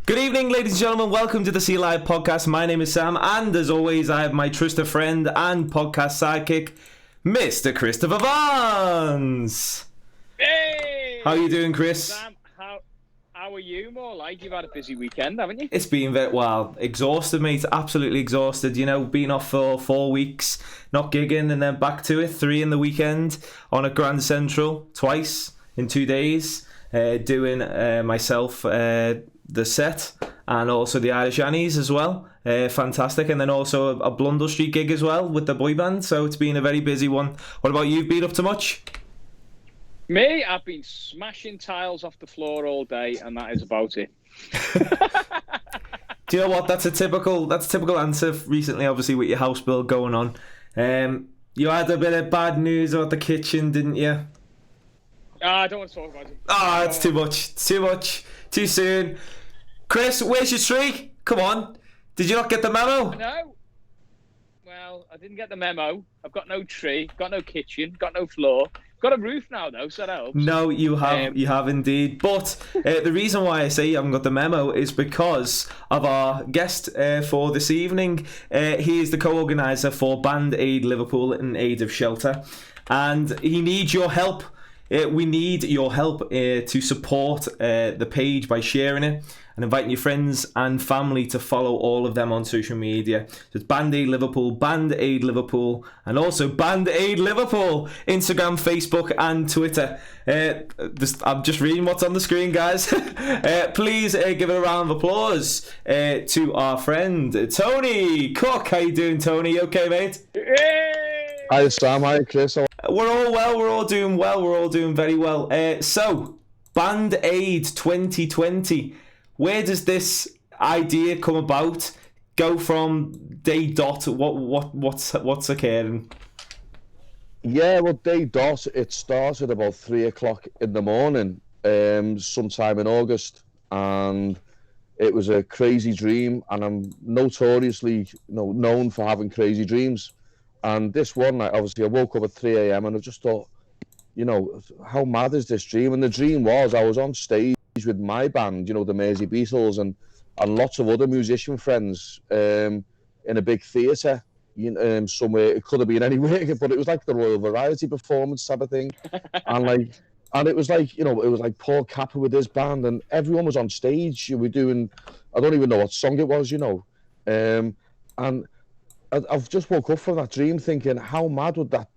Good evening, ladies and gentlemen. Welcome to the SCE Live Podcast. My name is Sam, and as always, I have my trusted friend and podcast sidekick, Mr. Christopher Barnes. Hey! How are you doing, Chris? Sam, how are you? More like you've had a busy weekend, haven't you? It's been exhausted, mate. Absolutely exhausted. You know, been off for 4 weeks, not gigging, and then back to it. 3 in the weekend on a Grand Central, twice in 2 days, doing myself the set and also the Irish Annies as well. Fantastic. And then also a Blundell Street gig as well with the boy band. So it's been a very busy one. What about you? Been up to much? Me, I've been smashing tiles off the floor all day, and that is about it. Do you know what? That's a typical answer recently, obviously, with your house bill going on. You had a bit of bad news about the kitchen, didn't you? I don't want to talk about it. It's too much. It's too much. Too soon. Chris, where's your tree? Come on. Did you not get the memo? No. Well, I didn't get the memo. I've got no tree, got no kitchen, got no floor. Got a roof now, though, so that helps. No, you have. You have indeed. But the reason why I say you haven't got the memo is because of our guest for this evening. He is the co-organiser for Band Aid Liverpool in aid of shelter. And he needs your help. We need your help to support the page by sharing it and inviting your friends and family to follow all of them on social media. So it's Band Aid Liverpool, Band Aid Liverpool, and also Band Aid Liverpool, Instagram, Facebook, and Twitter. I'm just reading what's on the screen, guys. Please give it a round of applause to our friend Tony Cook. How you doing, Tony? You okay, mate? Hi Sam, hi Chris. We're all well, we're all doing well, we're all doing very well. So, Band Aid 2020, where does this idea come about? Go from day dot, what's occurring? Yeah, well, day dot, it started about 3 o'clock in the morning, sometime in August, and it was a crazy dream, and I'm notoriously known for having crazy dreams. And this one night, obviously, I woke up at 3 a.m. and I just thought, how mad is this dream? And the dream was I was on stage with my band, the Mersey Beatles, and lots of other musician friends in a big theatre somewhere. It could have been anywhere, but it was like the Royal Variety performance type of thing. And it was like, it was like Paul Capper with his band, and everyone was on stage. We were doing, I don't even know what song it was, and I've just woke up from that dream thinking, how mad would that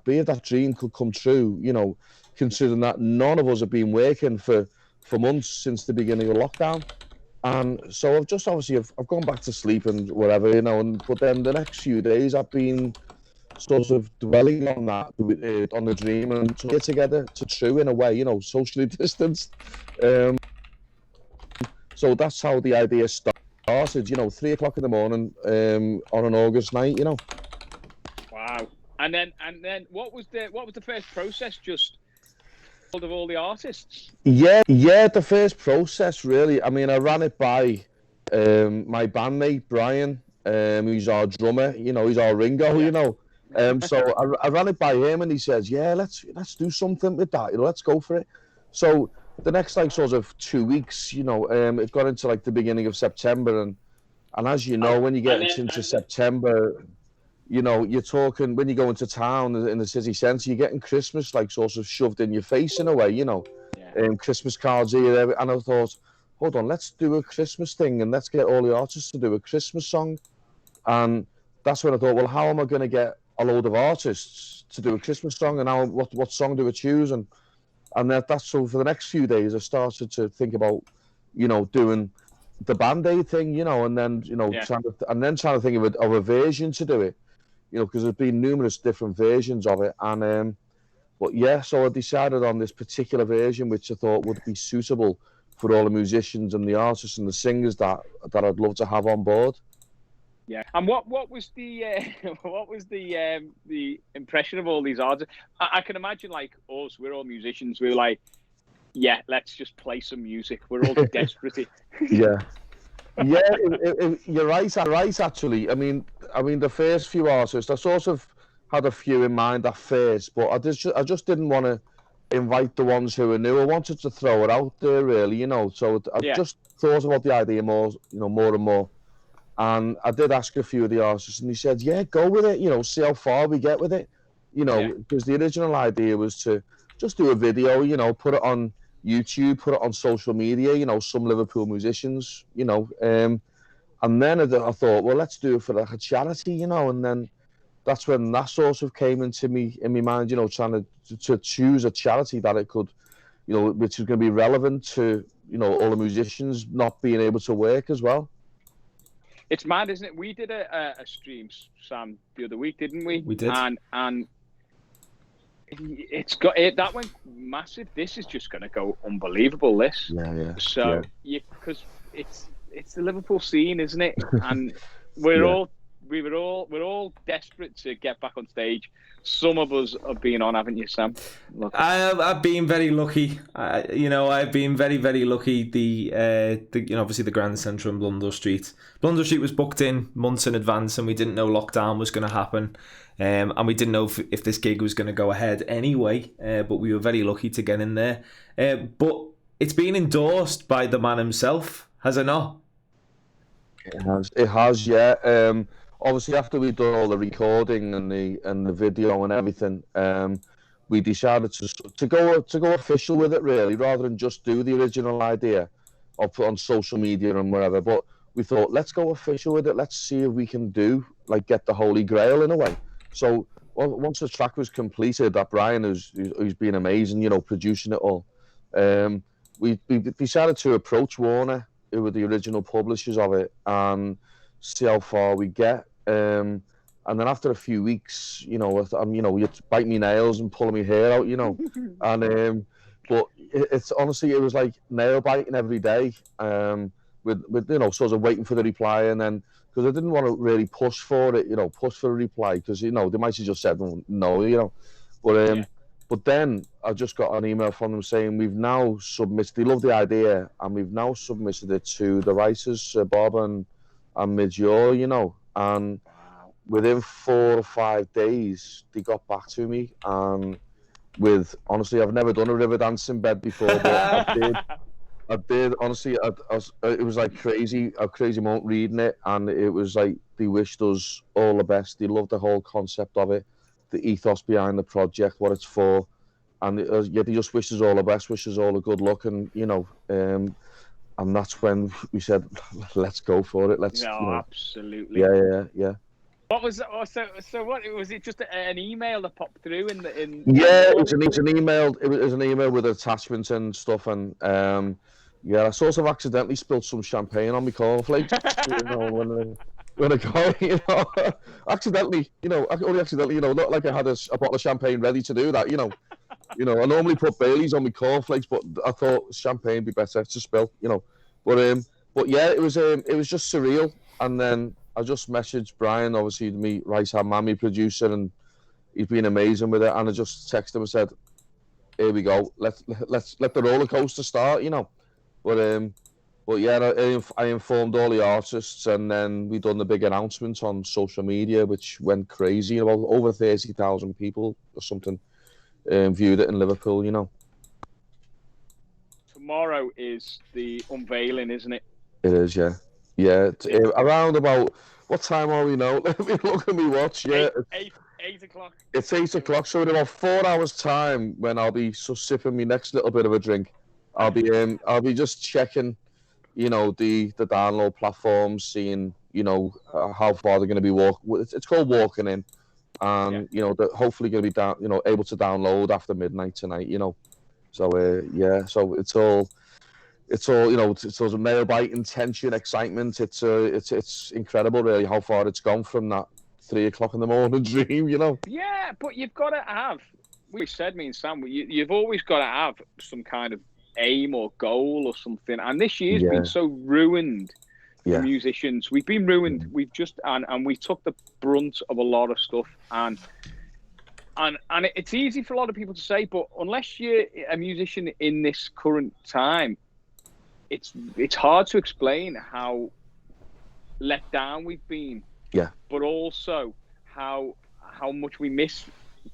be if that dream could come true? Considering that none of us have been working for months since the beginning of lockdown, and so I've gone back to sleep and whatever, but then the next few days I've been sort of dwelling on that, on the dream, and to get together to true in a way, socially distanced. So that's how the idea started. 3 o'clock in the morning on an August night, Wow. And then what was the first process? Just of all the artists? Yeah, the first process really. I mean, I ran it by my bandmate Brian, who's our drummer. He's our Ringo. So I ran it by him, and he says, "Yeah, let's do something with that. Let's go for it." So the next sort of 2 weeks, it got into like the beginning of September, and as you know, when you get into September, you're talking, when you go into town in the city centre, you're getting Christmas like sort of shoved in your face in a way, Christmas cards here, and I thought, hold on, let's do a Christmas thing, and let's get all the artists to do a Christmas song. And that's when I thought, well, how am I going to get a load of artists to do a Christmas song, and what song do I choose? And that's so for the next few days, I started to think about, doing the Band Aid thing, and then, trying to think of a version to do it, because there's been numerous different versions of it. And, but yeah, so I decided on this particular version, which I thought would be suitable for all the musicians and the artists and the singers that I'd love to have on board. Yeah, and what was the impression of all these artists? I can imagine, like us, we're all musicians. We're like, yeah, let's just play some music. We're all desperate. Yeah, you're right. Actually, I mean, the first few artists, I sort of had a few in mind at first, but I just didn't want to invite the ones who are new. I wanted to throw it out there, really, you know. So I just thought about the idea more, you know, more and more. And I did ask a few of the artists, and they said, "Yeah, go with it. You know, see how far we get with it." You know, because the original idea was to just do a video, you know, put it on YouTube, put it on social media. You know, some Liverpool musicians, you know, and then I thought, well, let's do it for like a charity, you know, and then that's when that sort of came into me in my mind, you know, trying to choose a charity that it could, you know, which is going to be relevant to, you know, all the musicians not being able to work as well. It's mad, isn't it? We did a stream, Sam, the other week, didn't we? We did. And it's got it. That went massive. This is just going to go unbelievable. This. Yeah. So because it's the Liverpool scene, isn't it? And we're all desperate to get back on stage. Some of us have been on, haven't you, Sam? Look. I've been very lucky. I've been very, very lucky. Obviously the Grand Centre and Blundell Street. Blundell Street was booked in months in advance, and we didn't know lockdown was going to happen, and we didn't know if this gig was going to go ahead anyway. But we were very lucky to get in there. But it's been endorsed by the man himself, has it not? It has, yeah. Obviously, after we'd done all the recording and the video and everything, we decided to go official with it, really, rather than just do the original idea or put on social media and wherever. But we thought, let's go official with it. Let's see if we can get the Holy Grail in a way. So once the track was completed, that Brian, who's been amazing, you know, producing it all, we decided to approach Warner, who were the original publishers of it, and see how far we get. And then after a few weeks, you know, you bite me nails and pull my hair out, you know. And but it's honestly, it was like nail biting every day. With you know, sort of waiting for the reply, and then because I didn't want to really push for a reply, because you know they might have just said no, you know. But then I just got an email from them saying we've now submitted. They love the idea, and we've now submitted it to the writers, Bob and Midge, you know. And within 4 or 5 days, they got back to me. And honestly, I've never done a river dancing bed before, but I did. Honestly, it was like a crazy moment reading it, and it was like they wished us all the best. They loved the whole concept of it, the ethos behind the project, what it's for, and they just wished us all the best, wishes all the good luck, and you know, and that's when we said, let's go for it. Let's. No, you know, absolutely. Yeah. What was so? What was it? Just an email that popped through in? Yeah, it was an email. It was an email with attachments and stuff, and I sort of accidentally spilled some champagne on my cornflakes. You know, when I go, you know, accidentally, you know, not like I had a bottle of champagne ready to do that, you know. I normally put Baileys on my cornflakes, but I thought champagne would be better to spill, you know. But yeah, it was just surreal. And then I just messaged Brian, obviously me right hand man, my producer, and he's been amazing with it. And I just texted him and said, "Here we go. Let's let the roller coaster start," you know. But yeah, I informed all the artists, and then we done the big announcement on social media, which went crazy. About over 30,000 people or something viewed it in Liverpool, you know. Tomorrow is the unveiling, isn't it? It is, yeah. Yeah, around about, what time are we now? Let me look at me watch. Yeah, 8 o'clock. It's 8 o'clock, so in about 4 hours' time, when I'll be sipping my next little bit of a drink, I'll be just checking, you know, the download platforms, seeing, you know, how far they're going to be It's called walking in, and you know, they're hopefully going to be able to download after midnight tonight, you know. So so it's all, you know, it's all nail biting, tension, excitement. It's incredible, really, how far it's gone from that 3 o'clock in the morning dream, you know. Yeah, but you've got to have. We said, me and Sam, you've always got to have some kind of aim or goal or something. And this year's been so ruined for musicians. We've been ruined. We've just and we took the brunt of a lot of stuff. And it's easy for a lot of people to say, but unless you're a musician in this current time, it's hard to explain how let down we've been. Yeah. But also how much we miss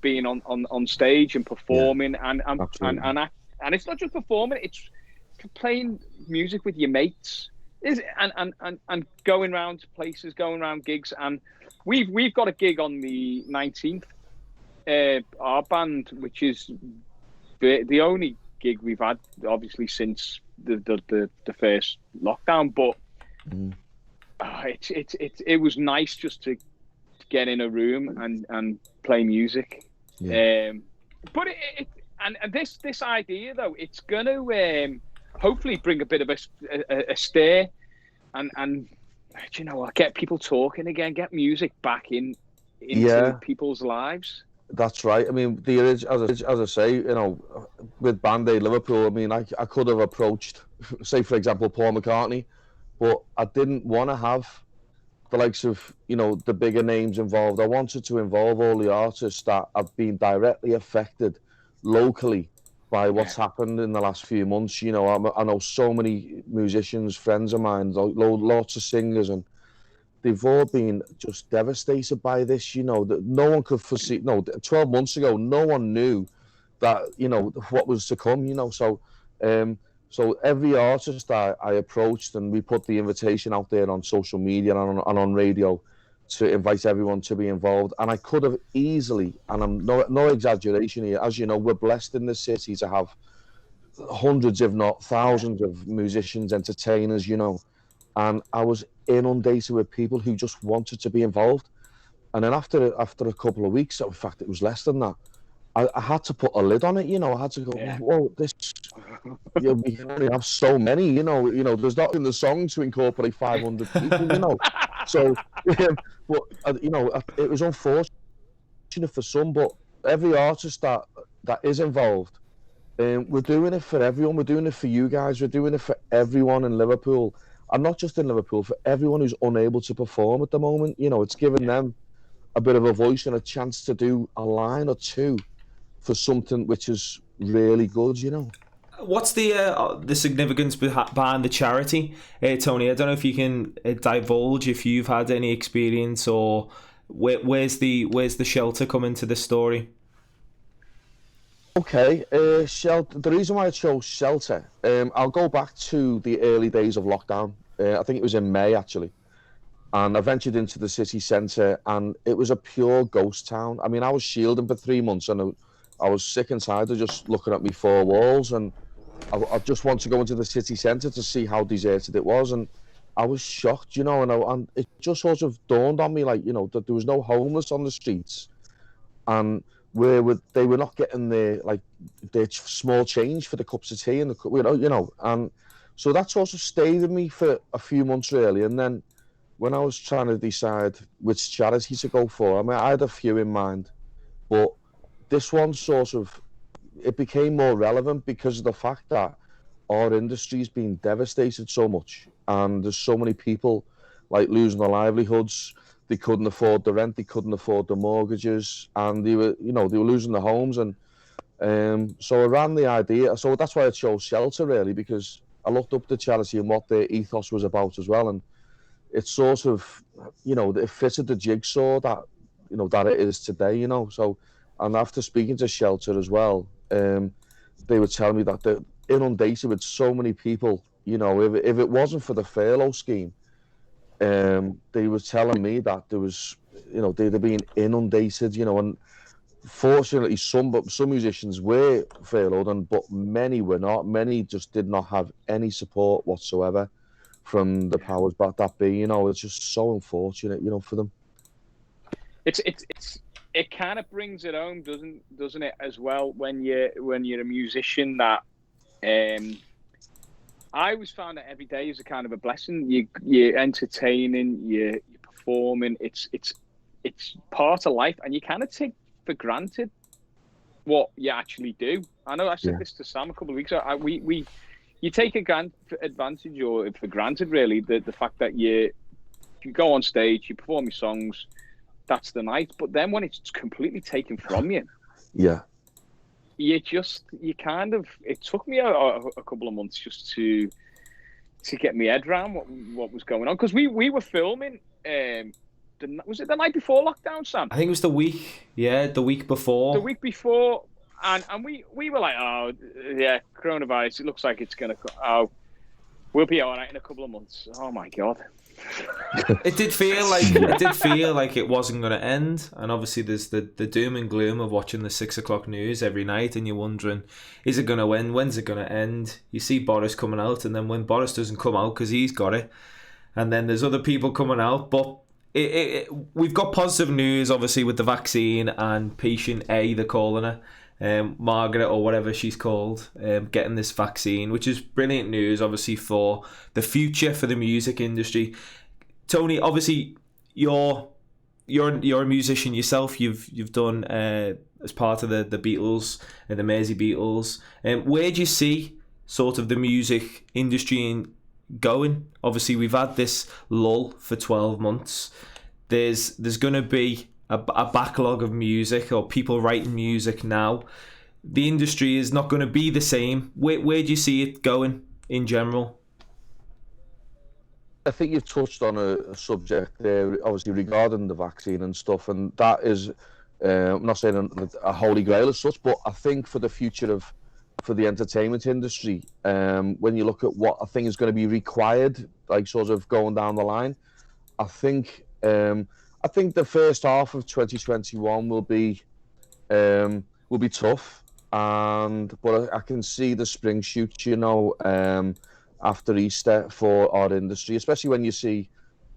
being on stage and performing, and it's not just performing; it's playing music with your mates, and going around to places, going around gigs. And we've got a gig on the 19th, our band, which is the only gig we've had, obviously, since the first lockdown. But it was nice just to get in a room and play music. But this idea, though, it's going to hopefully bring a bit of a stir, and you know, get people talking again, get music back into people's lives. That's right. I mean, as I say, you know, with Band Aid Liverpool, I mean, I could have approached, say, for example, Paul McCartney, but I didn't want to have the likes of, you know, the bigger names involved. I wanted to involve all the artists that have been directly affected locally by what's happened in the last few months. You know, I know so many musicians, friends of mine, lots of singers, and they've all been just devastated by this. You know, that no one could foresee. No, 12 months ago, no one knew that, you know, what was to come. You know, so every artist I approached, and we put the invitation out there on social media and on radio to invite everyone to be involved. And I could have easily, and I'm no exaggeration here, as you know, we're blessed in this city to have hundreds, if not thousands, of musicians, entertainers, you know. And I was inundated with people who just wanted to be involved. And then after a couple of weeks, in fact, it was less than that, I had to put a lid on it, you know. I had to go, whoa, we can only have so many, you know, there's not in the song to incorporate 500 people, you know. So, but, you know, it was unfortunate for some, but every artist that is involved, we're doing it for everyone. We're doing it for you guys. We're doing it for everyone in Liverpool. And not just in Liverpool, for everyone who's unable to perform at the moment. You know, it's giving them a bit of a voice and a chance to do a line or two for something which is really good, you know. What's the significance behind the charity, Tony? I don't know if you can divulge if you've had any experience, or where's the shelter come into the story? Okay, shelter. The reason why I chose shelter, I'll go back to the early days of lockdown. I think it was in May, actually. And I ventured into the city centre, and it was a pure ghost town. I mean, I was shielding for 3 months, and I was sick and tired of just looking at me four walls, and I just wanted to go into the city centre to see how deserted it was. And I was shocked, you know, and it just sort of dawned on me, like, you know, that there was no homeless on the streets, and they were not getting their small change for the cups of tea and the, you know, and so that sort of stayed with me for a few months, really. And then when I was trying to decide which charity to go for, I mean, I had a few in mind, but this one it became more relevant because of the fact that our industry's been devastated so much, and there's so many people like losing their livelihoods. They couldn't afford the rent, they couldn't afford the mortgages, and they were losing their homes. And so I ran the idea. So that's why I chose shelter, really, because I looked up the charity and what their ethos was about as well. And it sort of, you know, it fitted the jigsaw that it is today, you know. So, and after speaking to shelter as well, they were telling me that they're inundated with so many people, you know. If it wasn't for the furlough scheme, they were telling me that there was, you know, they're being inundated, you know. And fortunately, some musicians were furloughed, but many were not. Many just did not have any support whatsoever from the powers that be. You know, it's just so unfortunate, you know, for them. It kind of brings it home, doesn't it, as well, when you're a musician, that I always found that every day is a kind of a blessing. You're entertaining, you're performing. It's part of life, and you kind of take for granted what you actually do. I know I said this to Sam a couple of weeks ago. You take advantage or for granted, really, the fact that you go on stage, you perform your songs, that's the night. But then when it's completely taken from you, it took me a couple of months just to get my head around what was going on, because we were filming was it the night before lockdown, Sam? I think it was the week before. The week before, and we were like, oh yeah, coronavirus. It looks like it's gonna. Oh, we'll be all right in a couple of months. Oh my god. It did feel like it wasn't going to end, and obviously there's the doom and gloom of watching the 6 o'clock news every night, and you're wondering, is it going to end? When's it going to end? You see Boris coming out, and then when Boris doesn't come out because he's got it, and then there's other people coming out, but we've got positive news, obviously, with the vaccine and patient A, they're calling her, Margaret or whatever she's called, getting this vaccine, which is brilliant news, obviously, for the future for the music industry. Tony, obviously, you're a musician yourself. You've done as part of the Beatles, the Mersey Beatles. Where do you see sort of the music industry going? Obviously, we've had this lull for 12 months. There's going to be a backlog of music or people writing music now. The industry is not going to be the same. Where do you see it going in general? I think you've touched on a subject there, obviously regarding the vaccine and stuff, and that is, I'm not saying a holy grail as such, but I think for the future for the entertainment industry, when you look at what I think is going to be required, like sort of going down the line, I think the first half of 2021 will be tough, but I can see the spring shoots, after Easter for our industry, especially when you see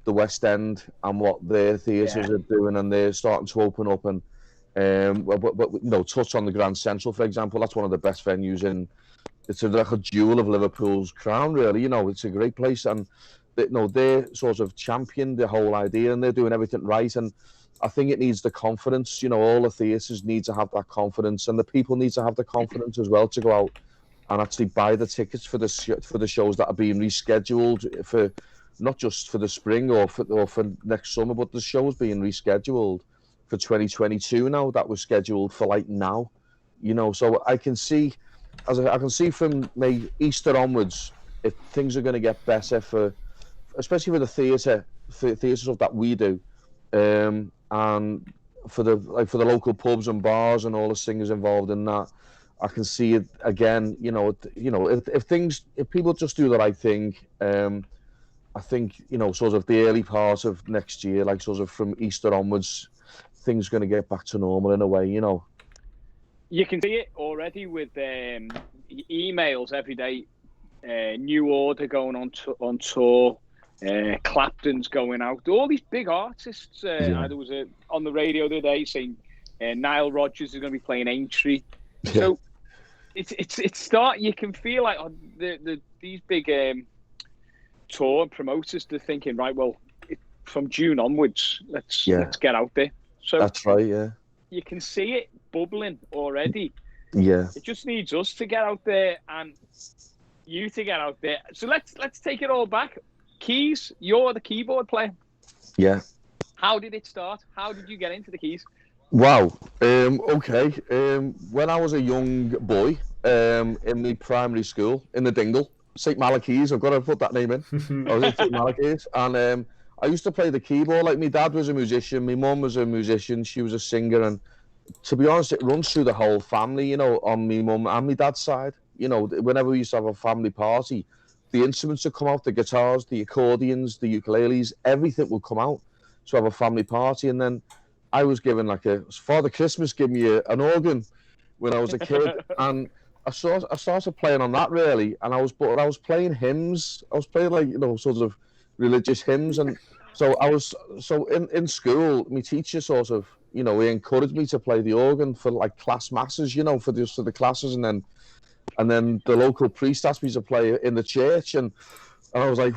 the West End and what their theatres are doing, and they're starting to open up, and touch on the Grand Central, for example. That's one of the best venues it's like a jewel of Liverpool's crown, really. It's a great place, and they're sort of championed the whole idea, and they're doing everything right. And I think it needs the confidence. All the theatres need to have that confidence, and the people need to have the confidence as well to go out and actually buy the tickets for the shows that are being rescheduled for, not just for the spring or for next summer, but the shows being rescheduled for 2022 now that was scheduled for like now. So I can see from May Easter onwards, if things are going to get better especially for the theatre stuff that we do, and for the local pubs and bars and all the singers involved in that. I can see it again. If people just do the right thing, I think sort of the early part of next year, like sort of from Easter onwards, things are going to get back to normal in a way. You can see it already with emails every day. New Order going on tour. Clapton's going out. All these big artists. There was on the radio the other day saying Nile Rodgers is going to be playing Aintree. So it's you can feel like these big tour promoters, they're thinking, right, well, from June onwards, let's get out there. So that's right, yeah. You can see it bubbling already. Yeah. It just needs us to get out there and you to get out there. So let's take it all back. Keys, you're the keyboard player. Yeah. How did it start? How did you get into the keys? Wow. Okay. When I was a young boy, in the primary school in the Dingle, St Malachy's, I've got to put that name in. I was in St Malachy's, and I used to play the keyboard. Like, my dad was a musician, my mum was a musician, she was a singer, and to be honest, it runs through the whole family. On my mum and my dad's side. Whenever we used to have a family party, the instruments would come out, the guitars, the accordions, the ukuleles, everything would come out to have a family party. And then I was given Father Christmas gave me an organ when I was a kid, and I started playing on that, really. And I was playing hymns. I was playing sort of religious hymns, and so in school, my teacher sort of he encouraged me to play the organ for class masses, for the classes, and then the local priest asked me to play in the church, and I was like,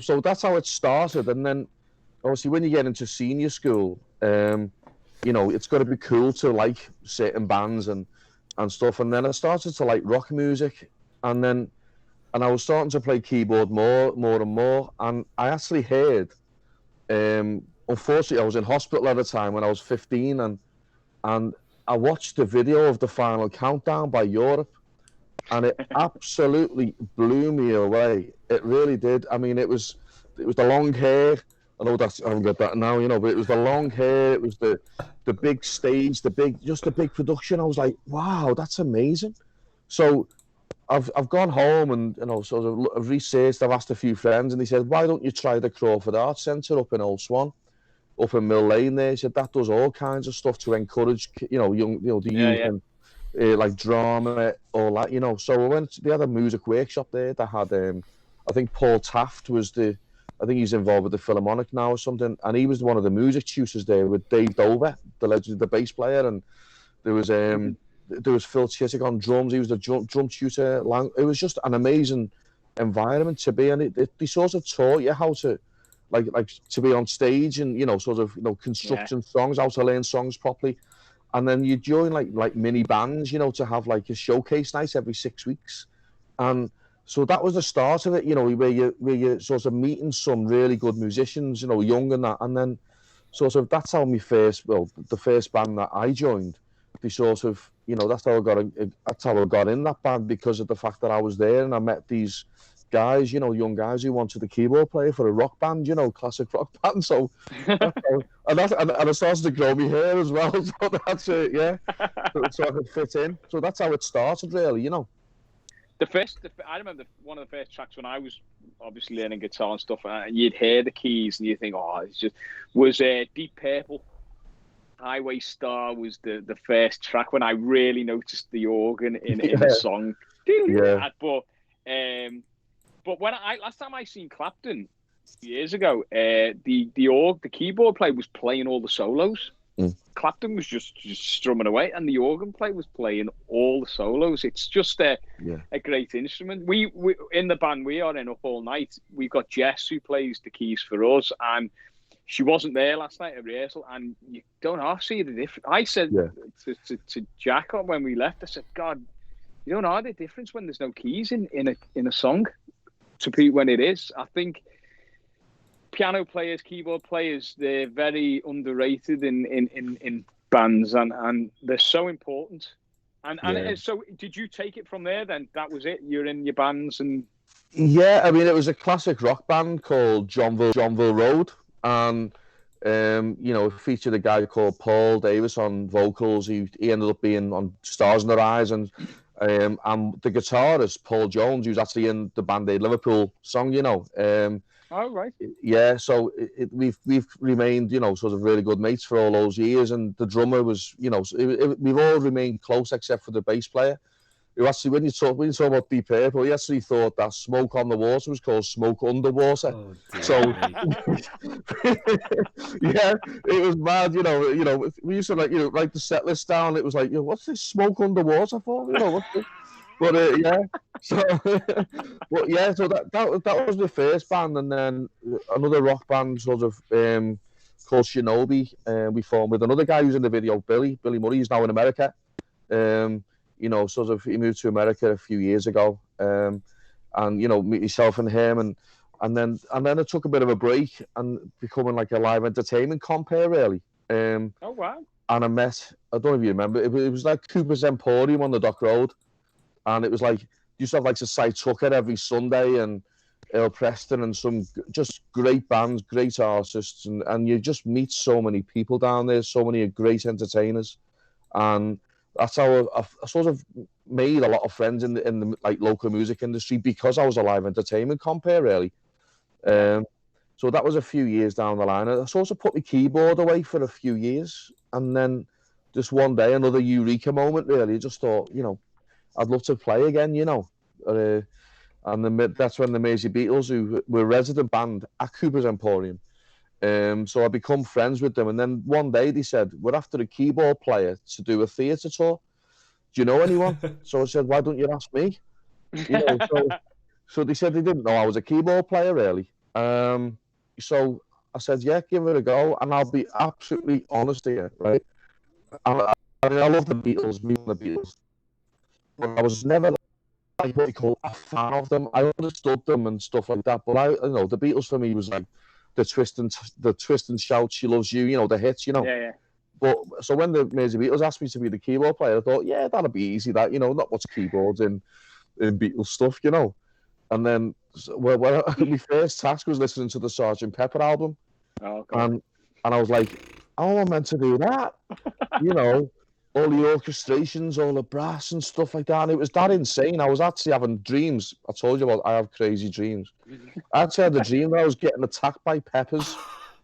so that's how it started. And then obviously when you get into senior school, it's got to be cool to like certain bands and stuff. And then I started to like rock music, and I was starting to play keyboard more and more. And I actually heard, unfortunately, I was in hospital at the time when I was 15, and I watched the video of the Final Countdown by Europe, and it absolutely blew me away. It really did. I mean, it was the long hair, I know I haven't got that now, but it was the long hair, it was the big stage, the big production. I was like, wow, that's amazing. So I've gone home and sort of I've researched. I've asked a few friends, and they said, why don't you try the Crawford Arts Centre up in Old Swan, up in Mill Lane? There, he said that does all kinds of stuff to encourage young the youth and like drama, all that. So I went. They had a music workshop there. That had I think Paul Taft was I think he's involved with the Philharmonic now or something, and he was one of the music tutors there with Dave Dover, the legend, the bass player, and there was Phil Chittick on drums. He was the drum tutor. It was just an amazing environment to be in. They sort of taught you how to like to be on stage and construction songs, how to learn songs properly, and then you join like mini bands, to have like a showcase night every 6 weeks, and so that was the start of it, where you're sort of meeting some really good musicians, young and that, and then sort of that's how the first band that I joined, they sort of, that's how I got in that band, because of the fact that I was there and I met these guys, young guys who wanted a keyboard player for a rock band, classic rock band. So, and I started to grow my hair as well. So that's it, yeah. So I could fit in. So that's how it started, really, I remember one of the first tracks when I was obviously learning guitar and stuff, and you'd hear the keys and you think, was Deep Purple. Highway Star was the first track when I really noticed the organ in the song. Yeah. But when last time I seen Clapton years ago, the keyboard player was playing all the solos. Clapton was just strumming away, and the organ player was playing all the solos. It's just a great instrument. We in the band we are in Up All Night, we've got Jess who plays the keys for us, and she wasn't there last night at rehearsal, and you don't half see the difference. I said to Jack when we left, I said, God, you don't know the difference when there's no keys in a song to when it is. I think piano players, keyboard players, they're very underrated in bands, and they're so important. And so did you take it from there then? That was it? You're in your bands and... Yeah, I mean, it was a classic rock band called Johnville Road, and it featured a guy called Paul Davis on vocals. He ended up being on Stars in Their Eyes, and the guitarist Paul Jones, who's actually in the Band Aid Liverpool song, Oh, right. Yeah, so we've remained, sort of really good mates for all those years, and the drummer was, we've all remained close except for the bass player, who actually, when you talk about Deep Purple, he actually thought that Smoke on the Water was called Smoke Underwater. Oh, so yeah, it was mad. We used to write the set list down. It was like, what's this Smoke Underwater for? What's this? But so but yeah, so that was the first band, and then another rock band sort of called Shinobi. We formed with another guy who's in the video, Billy Murray. He's now in America. Sort of he moved to America a few years ago, and myself and him, and then it took a bit of a break and becoming like a live entertainment compare, really. Oh wow! And I don't know if you remember, it was like Cooper's Emporium on the Dock Road. And it was like, you used to have like Cy Tucker every Sunday, and Earl Preston, and some just great bands, great artists, and you just meet so many people down there, so many great entertainers, and that's how I sort of made a lot of friends in the like local music industry, because I was a live entertainment compare, really. So that was a few years down the line. I sort of put my keyboard away for a few years, and then just one day, another eureka moment, really. I just thought, I'd love to play again, and then that's when the Mersey Beatles, who were a resident band at Cooper's Emporium, so I become friends with them. And then one day they said, we're after a keyboard player to do a theatre tour. Do you know anyone? So I said, why don't you ask me? So they said they didn't know I was a keyboard player, really. So I said, yeah, give it a go. And I'll be absolutely honest here, right? I love the Beatles, me and the Beatles. But I was never like what you call a fan of them. I understood them and stuff like that, but the Beatles for me was like the twist and shout, she loves you, the hits, Yeah. But so when the Mersey Beatles asked me to be the keyboard player, I thought, yeah, that'll be easy. That not much keyboards in Beatles stuff, And then my first task was listening to the Sgt. Pepper album, Oh, God. And I was like, how am I meant to do that? You know, all the orchestrations, all the brass and stuff like that. And it was that insane. I was actually having dreams. I told you about I have crazy dreams. I actually had the dream that I was getting attacked by peppers.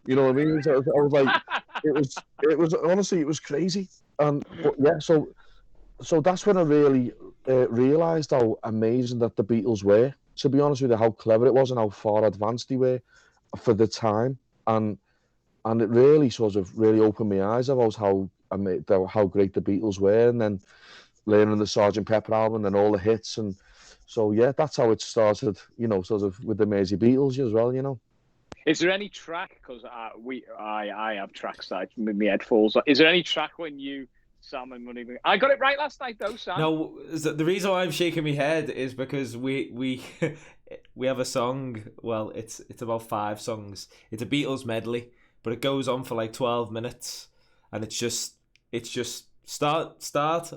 You know what I mean? So I was like, it was honestly, it was crazy. But yeah, so that's when I really realised how amazing that the Beatles were. To be honest with you, how clever it was and how far advanced they were for the time. And it really sort of really opened my eyes about how great the Beatles were, and then learning the Sgt. Pepper album and all the hits. And so yeah, that's how it started, you know, sort of with the Mersey Beatles as well, you know. Is there any track, because I have tracks that my head falls on. Is there any track when you, Sam and Money, I got it right last night though, Sam? No, the reason why I'm shaking my head is because we we have a song, well, it's about 5 songs. It's a Beatles medley, but it goes on for like 12 minutes, and it's just start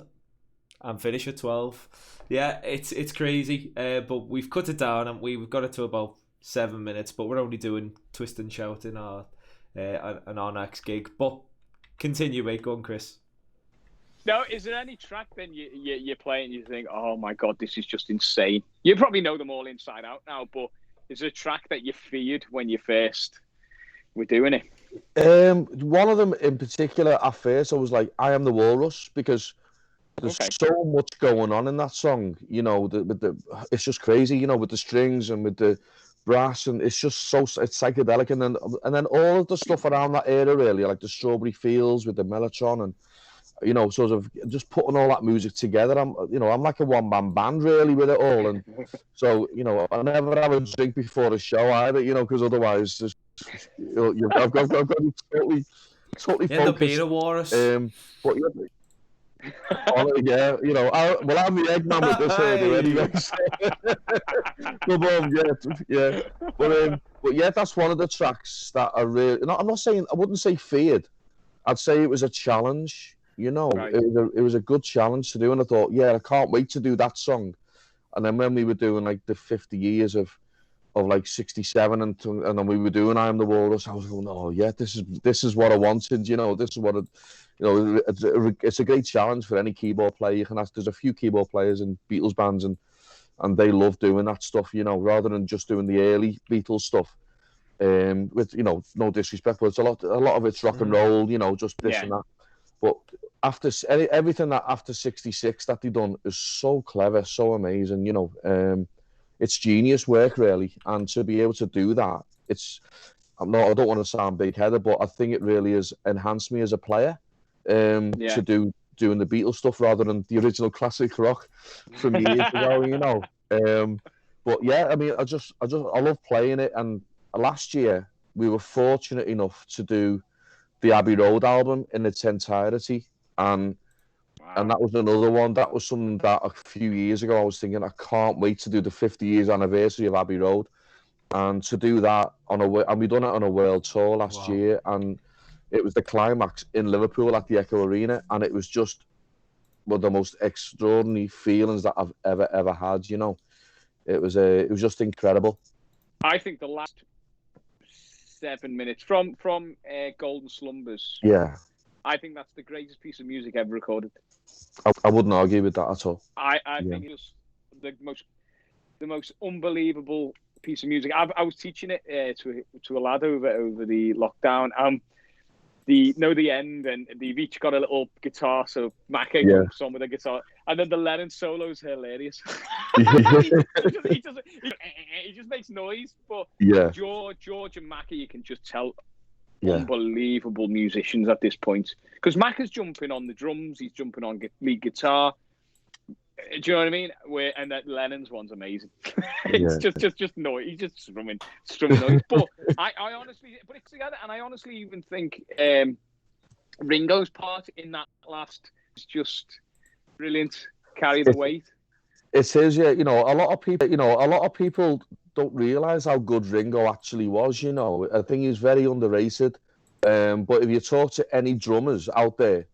and finish at 12. Yeah, it's crazy. But we've cut it down and we've got it to about 7 minutes. But we're only doing Twist and Shout in our next gig. But continue, mate. Go on, Chris. No, is there any track then you play and you think, oh my God, this is just insane? You probably know them all inside out now, but is there a track that you feared when you first were doing it? One of them in particular, at first, I was like, I Am the Walrus, because there's so much going on in that song, you know, it's just crazy, you know, with the strings and with the brass, and it's just it's psychedelic. And then all of the stuff around that era, really, like the Strawberry Fields with the Mellotron, and, you know, sort of just putting all that music together. I'm like a one-man band, really, with it all. And so, you know, I never have a drink before a show either, you know, because otherwise just, I've got to be totally focused. Yeah, the Beta Walrus. But yeah, you know, I'm the Eggman with this order anyway. Yeah. But yeah, that's one of the tracks that I really. I'm not saying, I wouldn't say feared. I'd say it was a challenge. You know, right. It was a good challenge to do, and I thought, yeah, I can't wait to do that song. And then when we were doing like the 50 years of like 67, and then we were doing I Am the Walrus, I was going, oh yeah, this is what I wanted. You know, this is what it's a great challenge for any keyboard player. You can ask. There's a few keyboard players in Beatles bands, and they love doing that stuff. You know, rather than just doing the early Beatles stuff. With, you know, no disrespect, but it's a lot of it's rock and roll. You know, just this and that. But everything that after 66 that they done is so clever, so amazing. You know, it's genius work, really. And to be able to do that, I don't want to sound big-headed, but I think it really has enhanced me as a player. To doing the Beatles stuff rather than the original classic rock from years ago, you know. But yeah, I mean, I love playing it. And last year we were fortunate enough to do the Abbey Road album in its entirety, and that was another one. That was something that a few years ago I was thinking, I can't wait to do the 50 years anniversary of Abbey Road, and to do that and we done it on a world tour last year, and it was the climax in Liverpool at the Echo Arena, and it was just one of the most extraordinary feelings that I've ever had. You know, it was just incredible. I think the last 7 minutes from Golden Slumbers. Yeah. I think that's the greatest piece of music ever recorded. I wouldn't argue with that at all. I think it's the most unbelievable piece of music. I was teaching it to a lad over the lockdown. The end, and they've each got a little guitar, so Macca jumps on with a guitar, and then the Lennon solo is hilarious. he just makes noise, but George and Macca, you can just tell, unbelievable musicians at this point, because Macca's jumping on the drums, he's jumping on lead guitar. Do you know what I mean? And that Lennon's one's amazing. It's just noise. He's just strumming noise. But I honestly, but it's together, and I honestly even think Ringo's part in that last is just brilliant. Carry the weight. It is, yeah. You know, a lot of people don't realise how good Ringo actually was. You know, I think he's very underrated. But if you talk to any drummers out there,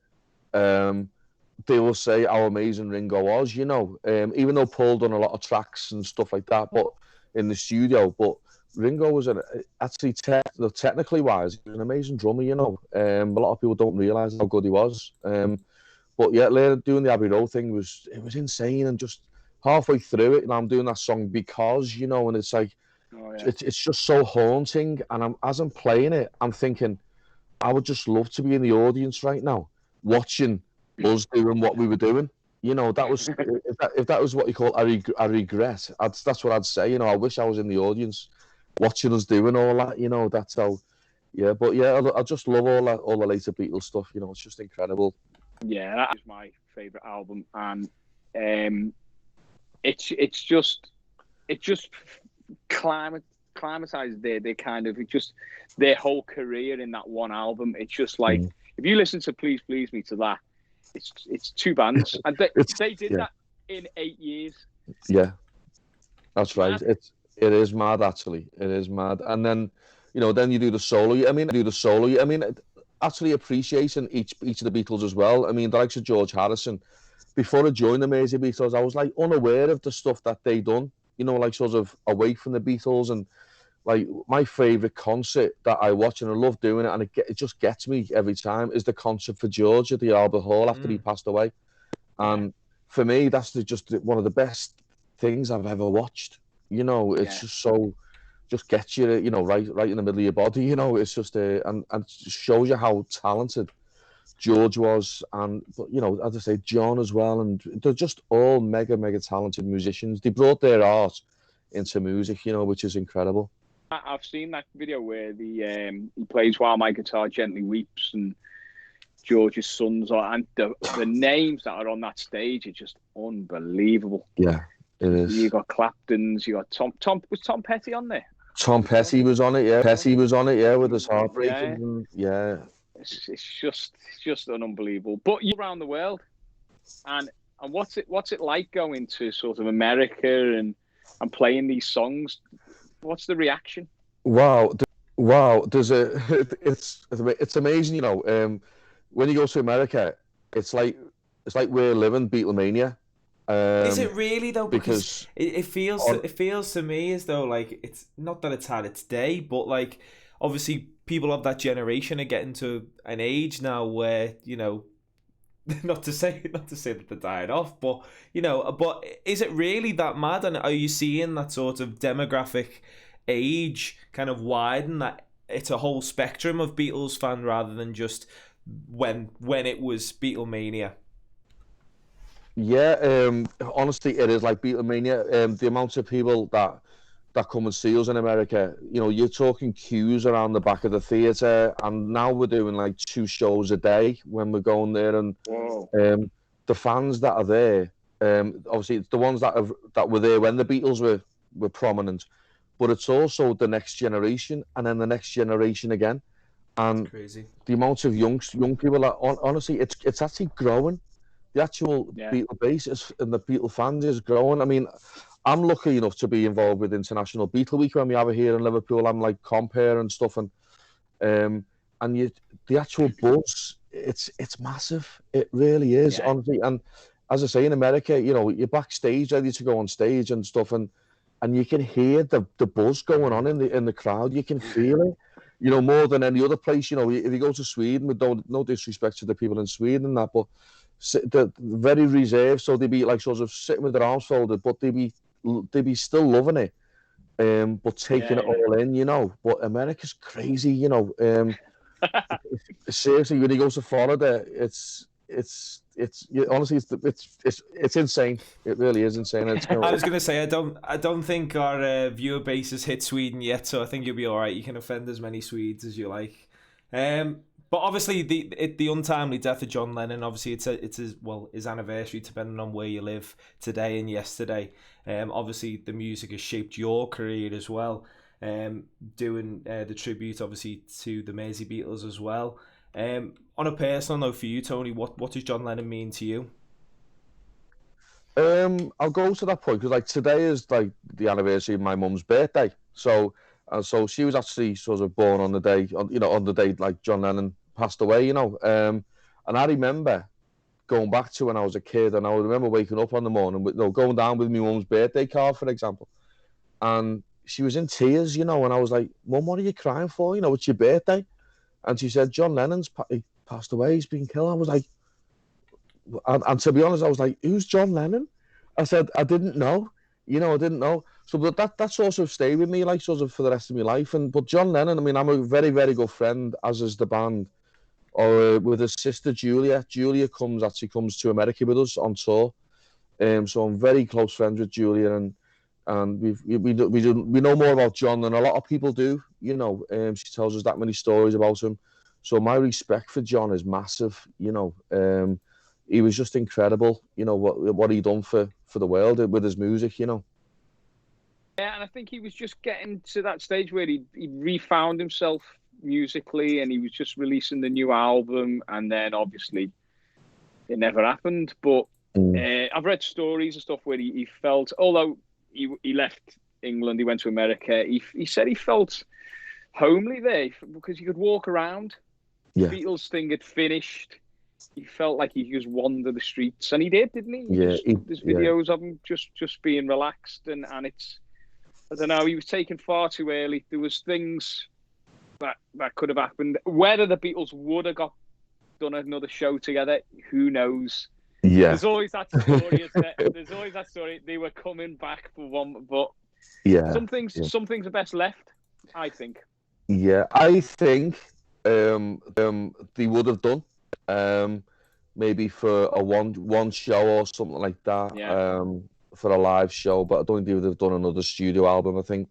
they will say how amazing Ringo was, you know. Even though Paul done a lot of tracks and stuff like that, but in the studio. But Ringo was actually technically wise, he was an amazing drummer. You know, a lot of people don't realise how good he was. But yeah, doing the Abbey Road thing was insane, and just halfway through it, and I'm doing that song Because, you know, and it's like, it's just so haunting. And as I'm playing it, I'm thinking, I would just love to be in the audience right now, watching us doing what we were doing. You know, that was if that was what you call a regret. That's what I'd say. You know, I wish I was in the audience, watching us doing all that. You know, that's how. Yeah, but yeah, I just love all the later Beatles stuff. You know, it's just incredible. Yeah, that is my favourite album, and it's just climatized their whole career in that one album. It's just like, if you listen to Please Please Me to that, it's two bands, and they did that in 8 years. Yeah, that's right. It is mad, actually. It is mad. And then, you know, then you do the solo. I mean, actually appreciating each of the Beatles as well. I mean, the likes of George Harrison. Before I joined the Mersey Beatles, I was like unaware of the stuff that they done. You know, like sort of away from the Beatles. And like my favourite concert that I watch, and I love doing it, and it just gets me every time, is the concert for George at the Albert Hall after he passed away. And for me, that's just one of the best things I've ever watched. You know, it's just gets you, you know, right in the middle of your body. You know, it's just and shows you how talented George was, and you know, as I say, John as well, and they're just all mega talented musicians. They brought their art into music, you know, which is incredible. I've seen that video where he plays While My Guitar Gently Weeps, and George's sons are, and the names that are on that stage are just unbelievable. Yeah, it is. You got Clapton's, you got Tom. Was Tom Petty on there? Tom Petty was on it, yeah. Petty was on it, yeah, with his Heartbreaking. Yeah. It's just unbelievable. But you're around the world, and what's it like going to sort of America and playing these songs? What's the reaction? Wow. It's amazing, you know. When you go to America, it's like we're living Beatlemania. Is it really though? Because it feels to me as though, like, it's not that it's had its day, but like obviously people of that generation are getting to an age now where, you know, not to say that they're dying off, but you know, but is it really that mad? And are you seeing that sort of demographic age kind of widen, that it's a whole spectrum of Beatles fan rather than just when it was Beatlemania? Yeah, honestly, it is like Beatlemania. The amount of people that come and see us in America, you know, you're talking queues around the back of the theatre, and now we're doing like 2 shows a day when we're going there. And the fans that are there, obviously it's the ones that were there when the Beatles were prominent, but it's also the next generation, and then the next generation again. And crazy. The amount of young people that, honestly, it's actually growing. The actual Beatle base and the Beatle fans is growing. I mean, I'm lucky enough to be involved with International Beatle Week when we have it here in Liverpool. I'm like compere and stuff, and the actual buzz, it's massive. It really is, honestly. And as I say, in America, you know, you're backstage ready to go on stage and stuff, and you can hear the buzz going on in the crowd. You can feel it, you know, more than any other place. You know, if you go to Sweden, with no disrespect to the people in Sweden and that, but they're very reserved, so they'd be like sort of sitting with their arms folded, but they'd be still loving it, but taking it all in, you know. But America's crazy, you know. Seriously, when you go to Florida, it's honestly it's insane. It really is insane. I was gonna say, I don't think our viewer base has hit Sweden yet, so I think you'll be all right. You can offend as many Swedes as you like. But obviously, the untimely death of John Lennon, obviously it's his anniversary, depending on where you live today and yesterday. Obviously, the music has shaped your career as well. Doing the tribute, obviously, to the Mersey Beatles as well. On a personal note for you, Tony, what does John Lennon mean to you? I'll go to that point because like today is like the anniversary of my mum's birthday, so she was actually sort of born on the day like John Lennon passed away, you know. And I remember going back to when I was a kid, and I remember waking up on the morning with, going down with my mum's birthday card, for example, and she was in tears, and I was like, Mum, what are you crying for? It's your birthday. And she said, John Lennon's he passed away, he's been killed. I was like, and to be honest, I was like, who's John Lennon? I said, I didn't know, I didn't know. So but that sort of stayed with me, like, sort of for the rest of my life. But John Lennon, I mean, I'm a very, very good friend, as is the band, or with his sister Julia. Julia comes to America with us on tour. So I'm very close friends with Julia, and we know more about John than a lot of people do. She tells us that many stories about him. So my respect for John is massive. He was just incredible. What he done for the world with his music. Yeah, and I think he was just getting to that stage where he refound himself musically, and he was just releasing the new album, and then obviously it never happened. But I've read stories and stuff where he felt, although he left England, he went to America, he said he felt homely there because he could walk around. Yeah. The Beatles thing had finished. He felt like he could just wander the streets, and he did, didn't he? There's videos of him just being relaxed, and it's, I don't know, he was taken far too early. There was things that could have happened. Whether the Beatles would have done another show together, who knows? Yeah. There's always that story. There's always that story. They were coming back for one, but some things are best left, I think. Yeah, I think they would have done maybe for a one show or something like that. Yeah. For a live show, but I don't think they would have done another studio album. I think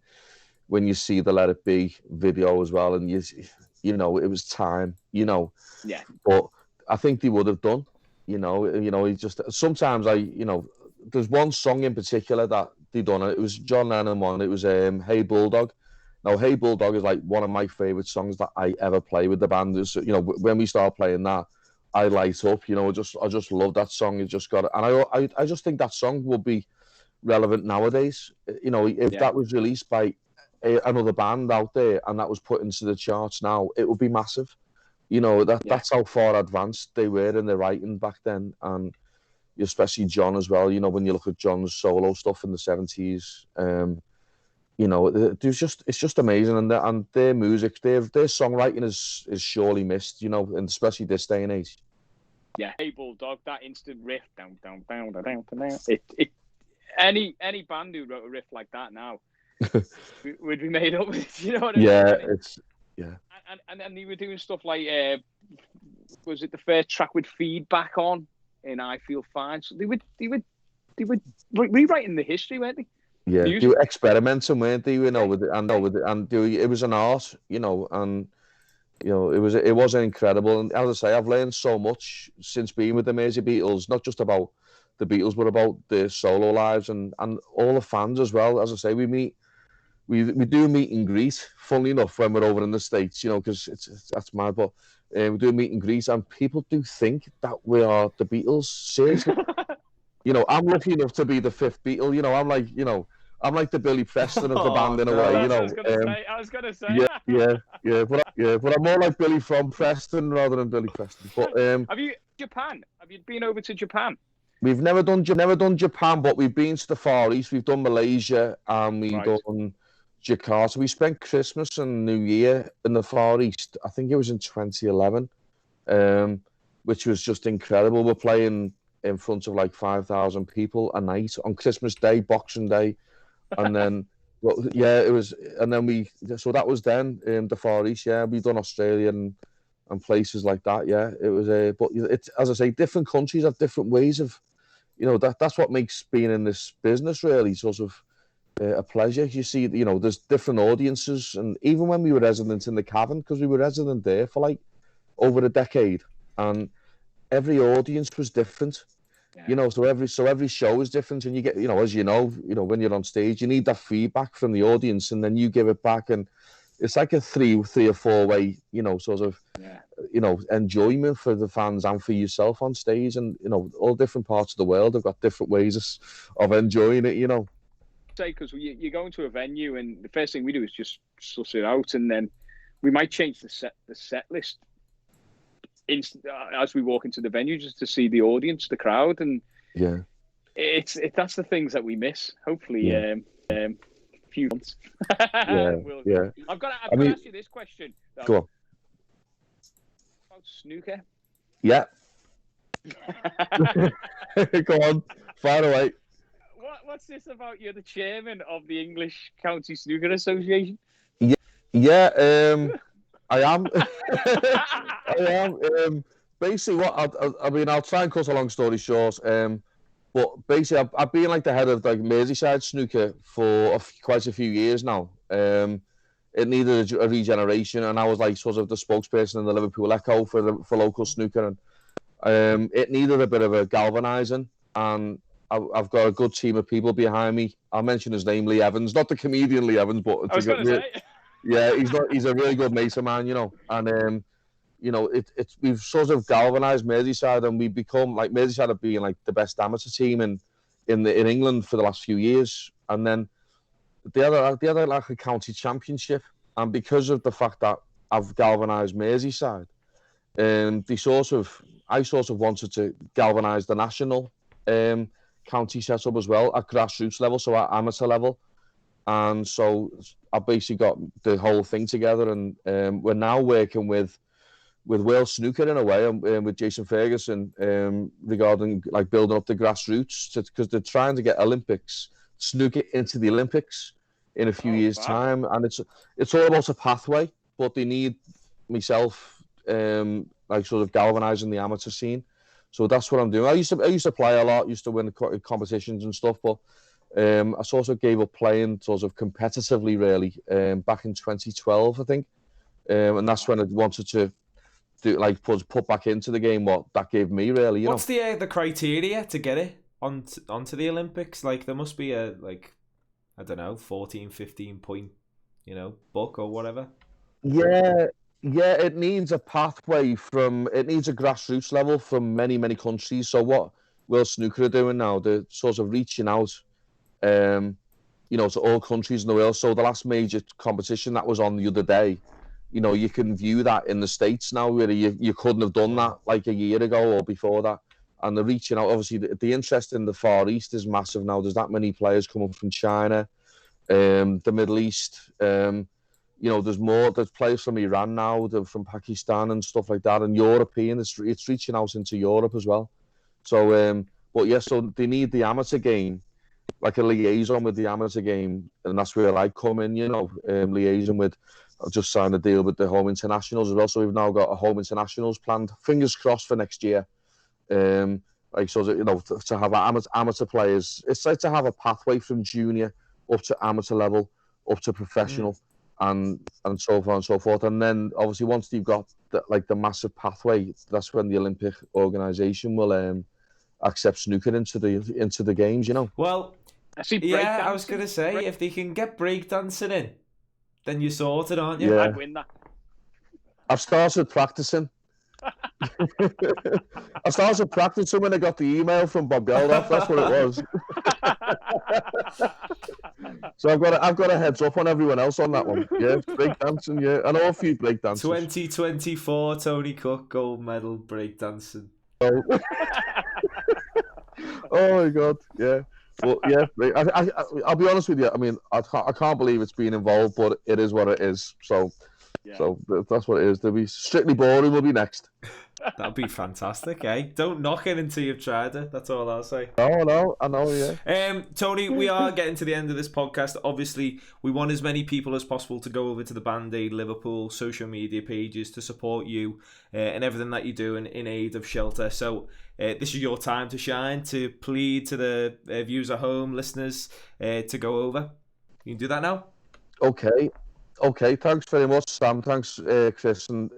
when you see the Let It Be video as well, and it was time, Yeah. But I think they would have done. He just sometimes there's one song in particular that they done. It was John Lennon one. It was Hey Bulldog. Now Hey Bulldog is like one of my favorite songs that I ever play with the band. When we start playing that, I light up. I just love that song. It just got it, and I just think that song would be relevant nowadays. If that was released by another band out there and that was put into the charts now, it would be massive. That's how far advanced they were in their writing back then, and especially John as well. When you look at John's solo stuff in the 70s, it's just amazing, and their music, their songwriting is surely missed, and especially this day and age. Yeah, Hey Bulldog, that instant riff, down, down, down, down, down, down. Any band who wrote a riff like that now would be made up with. You know what I mean? Yeah. And they were doing stuff like, was it the first track with feedback on in I Feel Fine? So they were rewriting the history, weren't they? Yeah, they were experimenting, weren't they? With it, and it was an art, and it was incredible. And as I say, I've learned so much since being with the Mersey Beatles, not just about the Beatles, but about their solo lives and all the fans as well. As I say, we do meet and greet. Funnily enough, when we're over in the States, because that's mad. But we do meet and greet, and people do think that we are the Beatles. Seriously, I'm lucky enough to be the fifth Beatle. I'm like the Billy Preston of the band in a way. I was gonna say. Yeah. But I'm more like Billy from Preston rather than Billy Preston. But have you been over to Japan? We've never done Japan, but we've been to the Far East. We've done Malaysia, and we've done Jakarta. We spent Christmas and New Year in the Far East. I think it was in 2011, which was just incredible. We're playing in front of like 5,000 people a night on Christmas Day, Boxing Day, and then it was. And then so that was then in the Far East. Yeah, we've done Australia and places like that. Yeah, it was but it's, as I say, different countries have different ways of. That's what makes being in this business really sort of a pleasure. You see, there's different audiences, and even when we were resident in the Cavern, because we were resident there for like over a decade, and every audience was different. Yeah. So every show is different, and you get, as when you're on stage, you need that feedback from the audience, and then you give it back, and it's like a three or four way, sort of, enjoyment for the fans and for yourself on stage, and all different parts of the world have got different ways of enjoying it. Say, because you go into a venue, and the first thing we do is just suss it out, and then we might change the set list as we walk into the venue, just to see the audience, the crowd, and that's the things that we miss. Hopefully, few months. Yeah. I've got to ask you this question. Though. Go on. About snooker. Yeah. Go on. Fire away. What's this about? You're the chairman of the English County Snooker Association. Yeah. I am. I am. Basically, I'll try and cut a long story short. But basically, I've been like the head of like Merseyside snooker for quite a few years now. It needed a regeneration, and I was like sort of the spokesperson in the Liverpool Echo for local snooker, and it needed a bit of a galvanising. And I've got a good team of people behind me. I'll mention his name, Lee Evans, not the comedian Lee Evans, but yeah, he's a really good mate of mine, you know, and we've sort of galvanised Merseyside, and we've become like Merseyside have been like the best amateur team in England for the last few years, and then the other like a county championship, and because of the fact that I've galvanised Merseyside, I sort of wanted to galvanise the national county setup as well at grassroots level, so at amateur level. And so I basically got the whole thing together, and we're now working with World Snooker in a way, and with Jason Ferguson regarding like building up the grassroots, because they're trying to get Olympics snooker into the Olympics in a few years' time, and it's all about a pathway, but they need myself like sort of galvanising the amateur scene. So that's what I'm doing. I used to play a lot, used to win competitions and stuff, but I sort of gave up playing sort of competitively really back in 2012, I think, and that's when I wanted to do like put back into the game what that gave me really. What's the criteria to get it onto the Olympics? Like there must be a like I don't know 14, 15 point book or whatever. Yeah, it needs a pathway it needs a grassroots level from many countries. So what World Snooker are doing now, they're sort of reaching out, to all countries in the world. So the last major competition that was on the other day, you can view that in the States now, where you couldn't have done that like a year ago or before that. And they're reaching out. Obviously, the interest in the Far East is massive now. There's that many players coming from China, the Middle East. There's players from Iran now, from Pakistan and stuff like that, and European. It's reaching out into Europe as well. So, so they need the amateur game, like a liaison with the amateur game, and that's where I come in. Liaison with. I've just signed a deal with the home internationals as well, so we've now got a home internationals planned. Fingers crossed for next year. To have amateur players. It's like to have a pathway from junior up to amateur level, up to professional. And so far and so forth, and then obviously once you've got the massive pathway, that's when the Olympic organisation will accept snooker into the games. Well, I was gonna say if they can get breakdancing in, then you're sorted, aren't you? Yeah. I'd win that. I've started practicing. I started practicing when I got the email from Bob Geldof. That's what it was. So I've got a heads up on everyone else on that one. Yeah, breakdancing. Yeah, I know a few breakdancers. 2024 Tony Cook gold medal breakdancing. Oh. Oh my God! Yeah. Well, yeah. I'll be honest with you. I mean, I can't believe it's being involved, but it is what it is. So. Yeah. So that's what it is. There'll be Strictly Boring will be next. That'd be fantastic, eh? Don't knock it until you've tried it. That's all I'll say. Oh, I know, yeah. Tony, we are getting to the end of this podcast. Obviously, we want as many people as possible to go over to the Band-Aid Liverpool social media pages to support you and everything that you do in aid of shelter. So this is your time to shine, to plead to the viewers at home, listeners, to go over. You can do that now? Okay, thanks very much, Sam. Thanks, Chris. And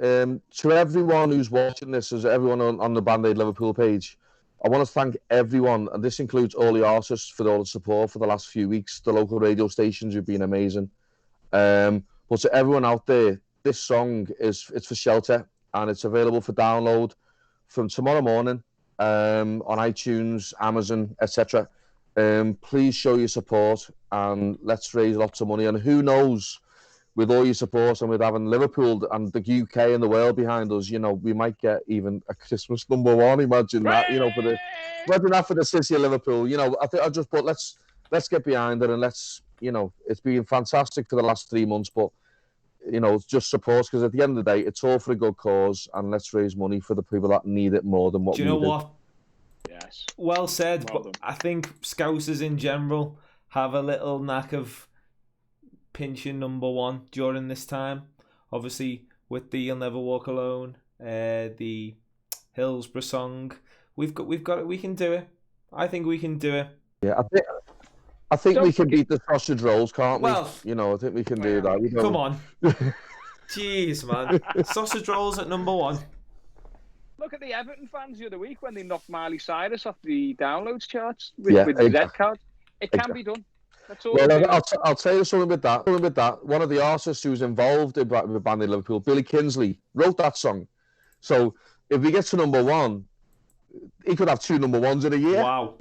to everyone who's watching this, as everyone on the Band-Aid Liverpool page, I want to thank everyone, and this includes all the artists, for all the support for the last few weeks, the local radio stations who've been amazing. But to everyone out there, this song it's for shelter, and it's available for download from tomorrow morning on iTunes, Amazon, etc. Please show your support, and let's raise lots of money. And who knows, with all your support and with having Liverpool and the UK and the world behind us, we might get even a Christmas #1. Imagine that, imagine that for the city of Liverpool. I think I just put let's get behind it, and let's it's been fantastic for the last 3 months, but just support, because at the end of the day, it's all for a good cause, and let's raise money for the people that need it more than what we do. Do you know what? Yes. Well said. Well but I think Scousers in general have a little knack of pinching number one during this time. Obviously, with the "You'll Never Walk Alone," the Hillsborough song, we can do it. I think we can do it. Yeah, I think we can beat the sausage rolls, can't we? Well, I think we can do that. Come on. Jeez, man. Sausage rolls at number one. Look at the Everton fans the other week when they knocked Miley Cyrus off the downloads charts with the Z card. It can be done. That's all. Well, I'll tell you something with that. One of the artists who's involved with Band Aid Liverpool, Billy Kinsley, wrote that song. So if we get to number one, he could have 2 number ones in a year. Wow.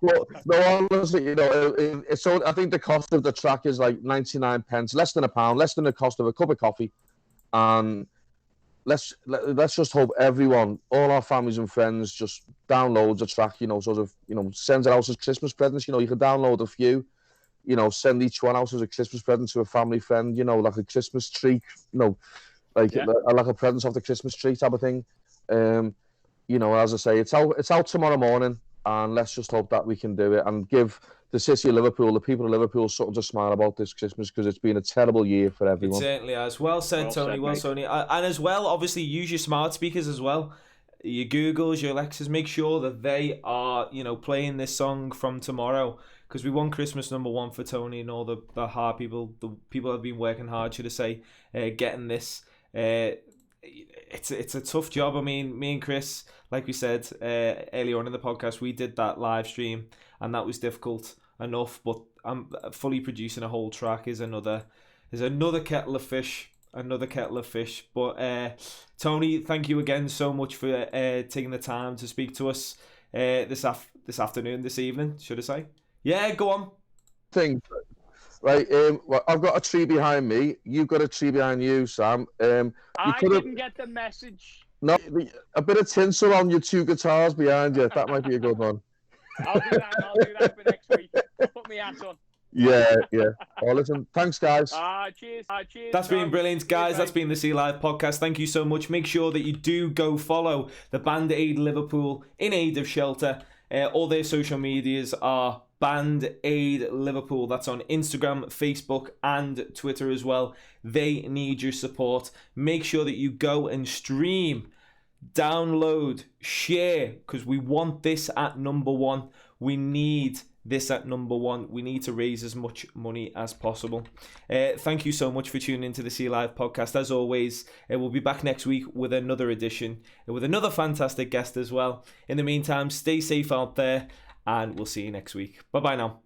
But no, honestly, it's I think the cost of the track is like 99 pence, less than £1, less than the cost of a cup of coffee. And let's just hope everyone, all our families and friends, just downloads a track, sends it out as Christmas presents. You can download a few, send each one out as a Christmas present to a family friend, like a Christmas tree, like a present off the Christmas tree type of thing. As I say, it's out tomorrow morning, and let's just hope that we can do it and give the city of Liverpool, the people of Liverpool, something to smile about this Christmas, because it's been a terrible year for everyone. It certainly has. Well said, Tony. Well, Tony. And as well, obviously, use your smart speakers as well. Your Googles, your Alexas, make sure that they are, playing this song from tomorrow, because we want Christmas number one for Tony and all the hard people, the people that have been working hard, should I say, getting this. It's a tough job. I mean, me and Chris, like we said earlier on in the podcast, we did that live stream, and that was difficult enough. But fully producing a whole track is another kettle of fish. But Tony, thank you again so much for taking the time to speak to us this evening, should I say? Yeah, go on. Right, I've got a tree behind me. You've got a tree behind you, Sam. I didn't get the message. No, a bit of tinsel on your 2 guitars behind you. That might be a good one. I'll do that for next week. Put me hat on. Yeah. Oh, listen, thanks, guys. Cheers. That's been brilliant, guys. That's been the SCE Live podcast. Thank you so much. Make sure that you do go follow the Band Aid Liverpool in aid of shelter. All their social medias are Band Aid Liverpool. That's on Instagram, Facebook, and Twitter as well. They need your support. Make sure that you go and stream, download, share, because we want this at number one. We need this at number one. We need to raise as much money as possible. Thank you so much for tuning into the SCE Live podcast. As always, we'll be back next week with another edition, with another fantastic guest as well. In the meantime, stay safe out there, and we'll see you next week. Bye-bye now.